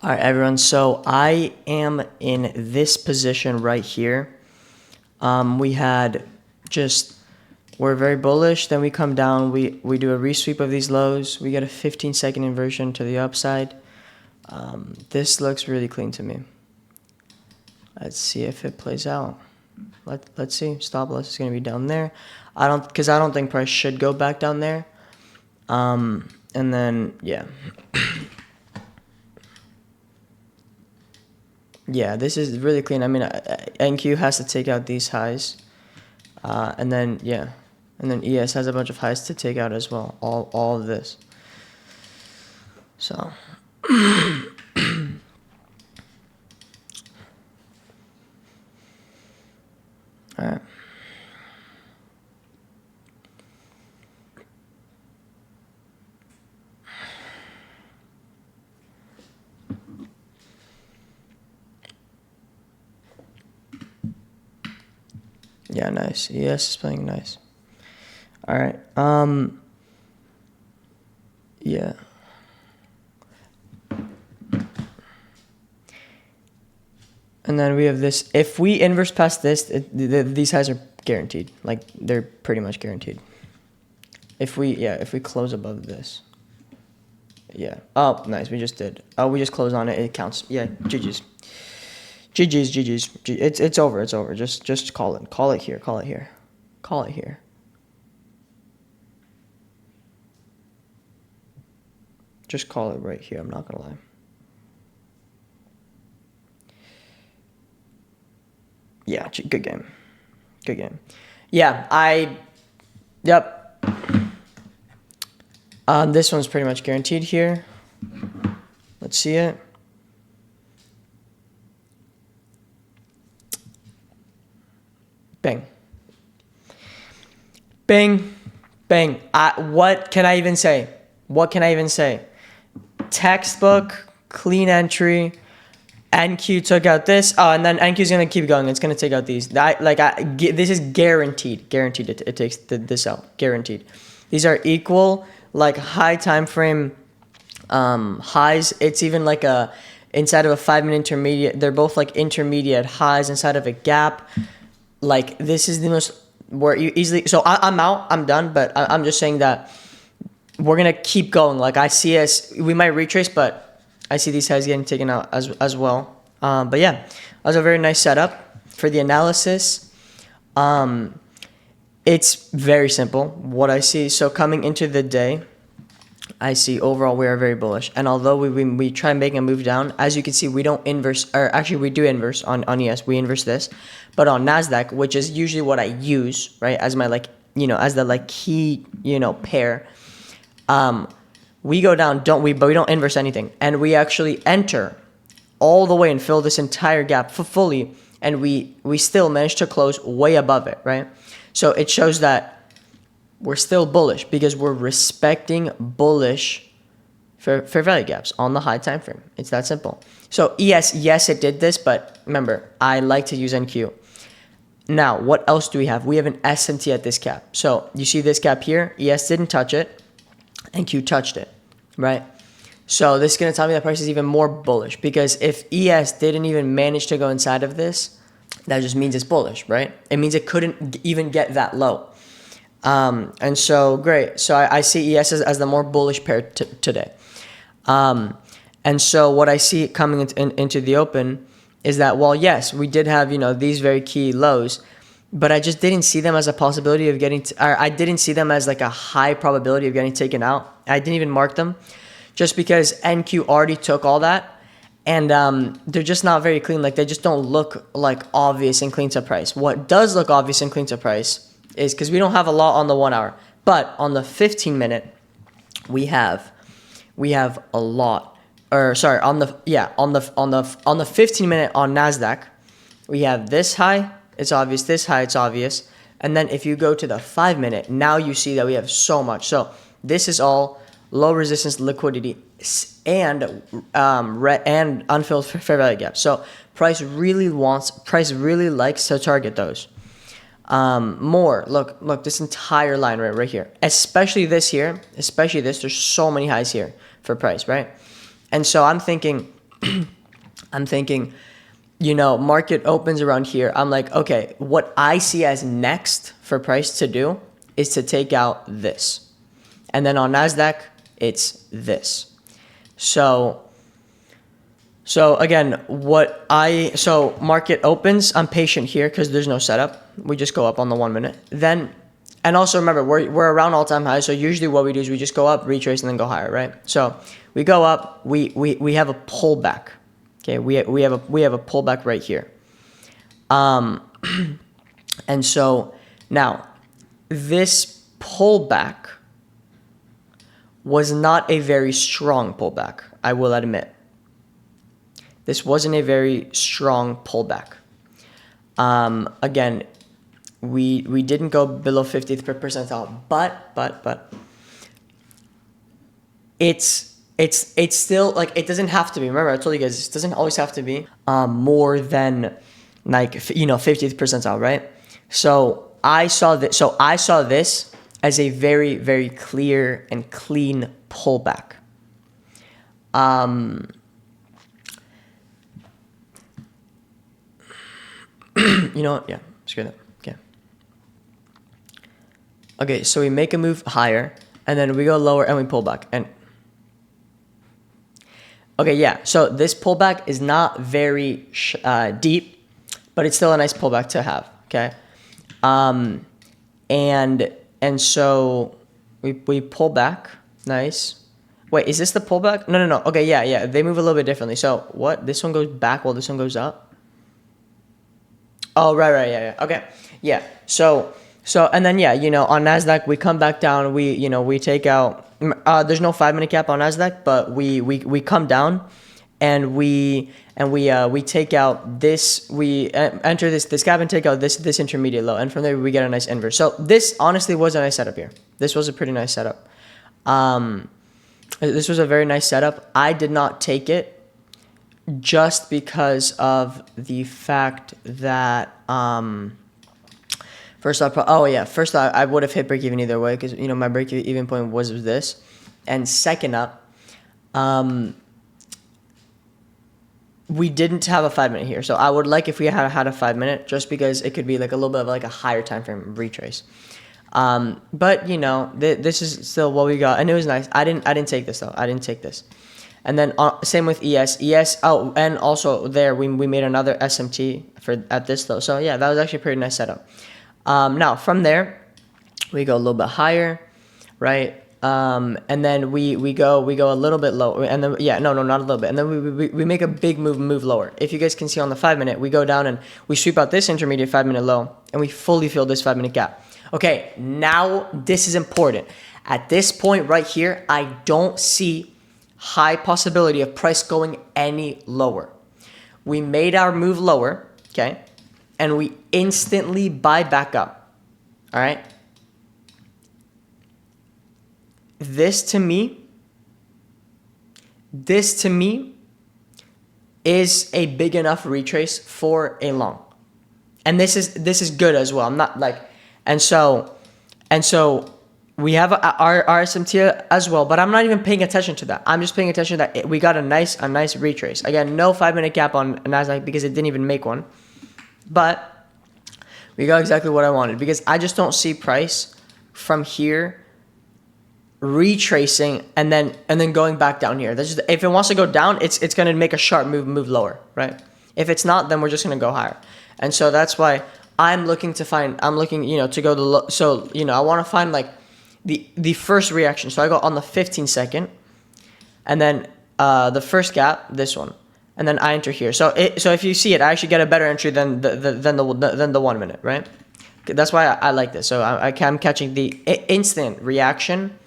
All right, everyone. So I am in this position right here. We had just, we're very bullish. Then we come down. We do a resweep of these lows. We get a 15-second inversion to the upside. This looks really clean to me. Let's see if it plays out. Let's see. Stop loss is going to be down there. Because I don't think price should go back down there. And then, yeah. Yeah, this is really clean. I mean, NQ has to take out these highs. And then, yeah. And then ES has a bunch of highs to take out as well. All of this. So. All right. Yeah, nice. ES is playing nice. All right. Yeah. And then we have this. If we inverse past this, these highs are guaranteed. Like, they're pretty much guaranteed. If we close above this. Yeah. Oh, nice. We just did. Oh, we just closed on it. It counts. Yeah. GG's. GG's. It's over. It's over. Just call it. Call it here. Call it here. Call it here. Just call it right here. I'm not gonna lie. Yeah, good game. Good game. Yeah, yep. This one's pretty much guaranteed here. Let's see it. Bang. Bang. Bang. What can I even say? What can I even say? Textbook, clean entry. NQ took out this. Oh, and then NQ is going to keep going. It's going to take out these. This is guaranteed. Guaranteed it takes this out. Guaranteed. These are equal, like, high time frame highs. It's even like inside of a 5-minute intermediate. They're both like intermediate highs inside of a gap. Like, this is the most where you easily. So I'm out. I'm done. But I'm just saying that we're going to keep going. Like, I see us. We might retrace, but I see these highs getting taken out as well. But yeah, that was a very nice setup for the analysis. It's very simple what I see. So coming into the day, I see overall we are very bullish. And although we try making a move down, as you can see, we don't inverse, or actually we do inverse on ES. We inverse this. But on NASDAQ, which is usually what I use, right, as my, like, as the, like, key, pair, we go down, but we don't inverse anything. And we actually enter all the way and fill this entire gap fully. And we still manage to close way above it, right? So it shows that we're still bullish because we're respecting bullish fair value gaps on the high time frame. It's that simple. So yes, it did this, but remember, I like to use NQ. Now, what else do we have? We have an S&T at this cap. So you see this cap here? ES didn't touch it. NQ touched it, right? So this is going to tell me that price is even more bullish, because if ES didn't even manage to go inside of this, that just means it's bullish, right? It means it couldn't even get that low. And so, great. So I see ES as the more bullish pair today. And so what I see coming into the open is that, well, yes, we did have, these very key lows, but I just didn't see them as a possibility of getting, or I didn't see them as like a high probability of getting taken out. I didn't even mark them just because NQ already took all that, and they're just not very clean. Like, they just don't look like obvious and clean to price. What does look obvious and clean to price is, because we don't have a lot on the 1 hour, but on the 15-minute, we have a lot. Or sorry, on the 15-minute on NASDAQ, we have this high, it's obvious, this high, it's obvious. And then if you go to the 5-minute, now you see that we have so much. So this is all low resistance liquidity and unfilled fair value gap. So price really likes to target those. More, look, this entire line right here, especially this, there's so many highs here for price, right? And so I'm thinking I'm thinking, market opens around here. I'm like, okay, what I see as next for price to do is to take out this. And then on NASDAQ, it's this. So again, so market opens, I'm patient here because there's no setup. We just go up on the 1 minute. Then, and also remember, we're around all-time highs. So usually what we do is we just go up, retrace, and then go higher, right? So we go up, we have a pullback. Okay, we have a pullback right here. And so now this pullback was not a very strong pullback, I will admit. This wasn't a very strong pullback. Again, we didn't go below 50th percentile, but it's still like, it doesn't have to be. Remember, I told you guys, it doesn't always have to be more than like 50th percentile, right? So I saw this as a very, very clear and clean pullback. You know what? Yeah, screw that. Okay, so we make a move higher, and then we go lower, and we pull back. And okay, yeah. So this pullback is not very deep, but it's still a nice pullback to have. Okay, and so we pull back. Nice. Wait, is this the pullback? No. Okay, yeah. They move a little bit differently. So what? This one goes back while this one goes up. Oh, right. Yeah. Okay. Yeah. So and then on NASDAQ we come back down. We take out. There's no 5-minute gap on NASDAQ, but we come down, and we take out this. We enter this gap and take out this intermediate low, and from there we get a nice inverse. So this honestly was a nice setup here. This was a pretty nice setup. This was a very nice setup. I did not take it just because of the fact that first off, I would have hit break even either way because my break even point was this, and second up, we didn't have a 5-minute here, so I would like if we had a 5-minute, just because it could be like a little bit of like a higher time frame retrace. But this is still what we got, and it was nice. I didn't take this though. I didn't take this. And then same with ES. Oh, and also there we made another SMT at this though. So yeah, that was actually a pretty nice setup. Now from there, we go a little bit higher, right? And then we go a little bit lower, and then not a little bit, and then we make a big move lower. If you guys can see on the 5-minute, we go down and we sweep out this intermediate 5-minute low, and we fully fill this 5-minute gap. Okay, now this is important. At this point right here, I don't see high possibility of price going any lower. We made our move lower, okay, and we instantly buy back up. All right. This to me is a big enough retrace for a long, and this is good as well. I'm not like, and so we have our SMT as well, but I'm not even paying attention to that. I'm just paying attention that we got a nice retrace. Again, no 5-minute gap on NASDAQ because it didn't even make one, but we got exactly what I wanted, because I just don't see price from here retracing and then going back down here. That's just, if it wants to go down, it's going to make a sharp move lower, right? If it's not, then we're just going to go higher. And so that's why I'm looking to go the low. So I want to find like the first reaction. So I go on the 15-second, and then the first gap, this one, and then I enter here. So if you see it, I actually get a better entry than the 1 minute, right? That's why I like this. So I'm catching the instant reaction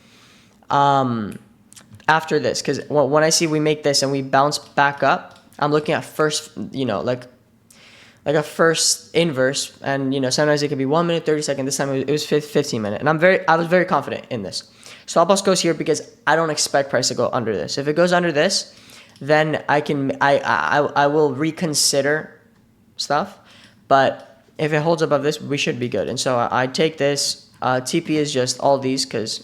after this, because when I see we make this and we bounce back up, I'm looking at first, like a first inverse, and sometimes it could be 1 minute, 30 seconds. This time it was 15 minute, and I was very confident in this. Stop loss goes here because I don't expect price to go under this. If it goes under this, then I will reconsider stuff. But if it holds above this, we should be good. And so I take this. TP is just all these, because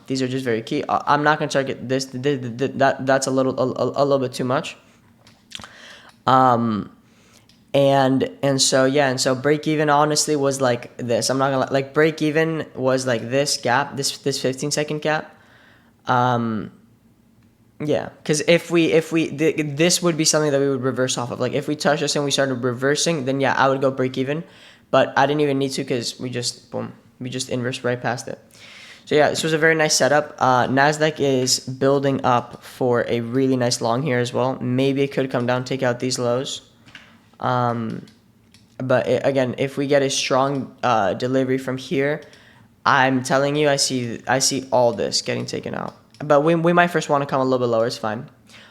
these are just very key. I'm not gonna target this. That's a little bit too much. And so yeah, and so break even honestly was like this. I'm not gonna like break even was like this gap, this 15-second gap. Yeah, because this would be something that we would reverse off of. Like if we touched this and we started reversing, then yeah, I would go break even, but I didn't even need to because we just boom, we just inversed right past it. So yeah, this was a very nice setup. Nasdaq is building up for a really nice long here as well. Maybe it could come down, take out these lows. But again, if we get a strong delivery from here, I'm telling you, I see all this getting taken out. But we might first want to come a little bit lower. It's fine.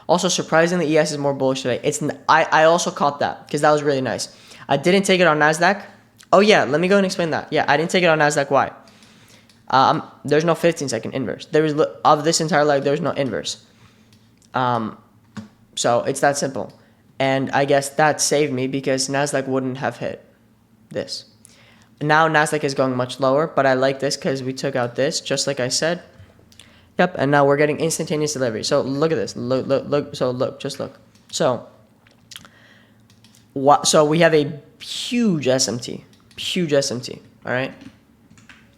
Also, surprisingly, ES is more bullish today. I also caught that because that was really nice. I didn't take it on Nasdaq. Oh yeah, let me go and explain that. Yeah, I didn't take it on Nasdaq. Why? There's no 15-second inverse. There is of this entire leg. There's no inverse. So it's that simple. And I guess that saved me because Nasdaq wouldn't have hit this. Now Nasdaq is going much lower, but I like this because we took out this, just like I said. Yep, and now we're getting instantaneous delivery. So look at this. Look. So look, just look. So we have a huge SMT. Huge SMT. All right.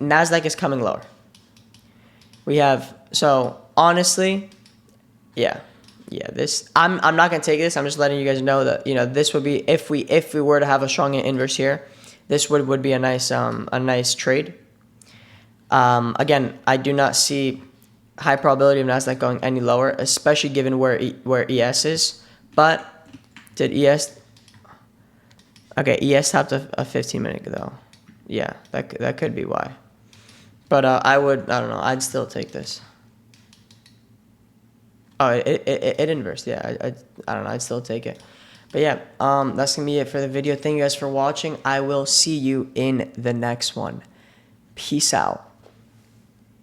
Nasdaq is coming lower. We have, so honestly, yeah, this, I'm not gonna take this. I'm just letting you guys know that, you know, this would be, if we were to have a strong inverse here, this would be a nice trade. Again, I do not see high probability of Nasdaq going any lower, especially given where ES is. But did ES? Okay, ES tapped a 15-minute though. Yeah, that could be why. But I don't know. I'd still take this. Oh, it inversed. Yeah, I don't know. I'd still take it. But yeah, that's gonna be it for the video. Thank you guys for watching. I will see you in the next one. Peace out.